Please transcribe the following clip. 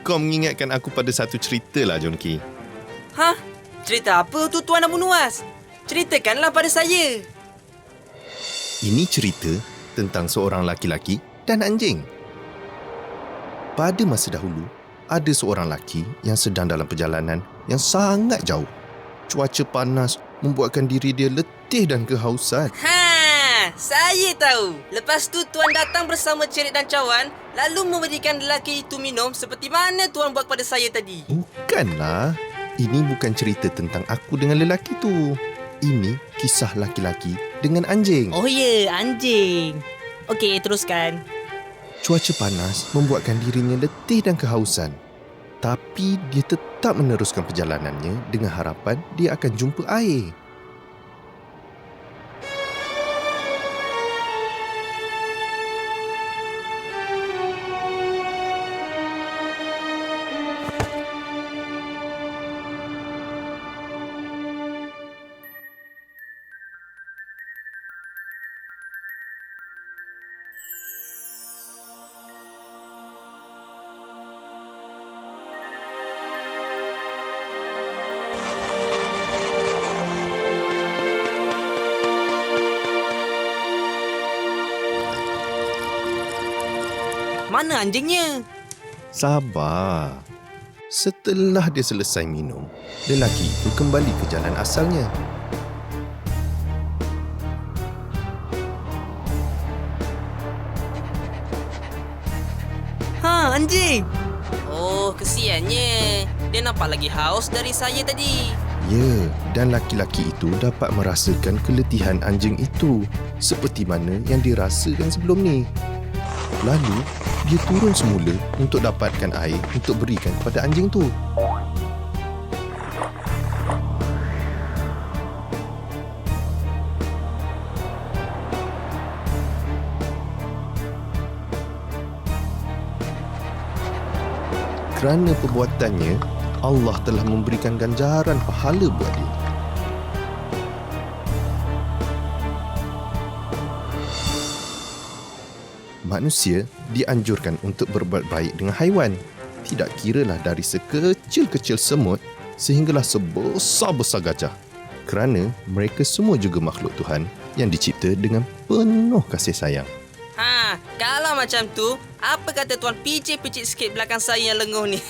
Kau mengingatkan aku pada satu cerita lah, Jonki. Hah? Cerita apa tu Tuan Abu Nuwas? Ceritakanlah pada saya. Ini cerita tentang seorang laki-laki dan anjing. Pada masa dahulu, ada seorang lelaki yang sedang dalam perjalanan yang sangat jauh. Cuaca panas membuatkan diri dia letih dan kehausan. Saya tahu. Lepas tu Tuan datang bersama Cerit dan cawan, lalu memberikan lelaki itu minum seperti mana Tuan buat pada saya tadi. Bukanlah. Ini bukan cerita tentang aku dengan lelaki tu. Ini kisah laki-laki dengan anjing. Oh ya, anjing. Okey, teruskan. Cuaca panas membuatkan dirinya letih dan kehausan. Tapi dia tetap meneruskan perjalanannya dengan harapan dia akan jumpa air. Mana anjingnya? Sabar. Setelah dia selesai minum, lelaki itu kembali ke jalan asalnya. Anjing. Oh, kesiannya. Dia nampak lagi haus dari saya tadi. Ya, dan laki-laki itu dapat merasakan keletihan anjing itu seperti mana yang dirasakan sebelum ni. Lalu, dia turun semula untuk dapatkan air untuk berikan kepada anjing tu. Kerana perbuatannya, Allah telah memberikan ganjaran pahala buat dia. Manusia dianjurkan untuk berbuat baik dengan haiwan. Tidak kiralah dari sekecil-kecil semut sehinggalah sebesar-besar gajah. Kerana mereka semua juga makhluk Tuhan yang dicipta dengan penuh kasih sayang. Kalau macam tu, apa kata Tuan picit-picit sikit belakang saya yang lenguh ni?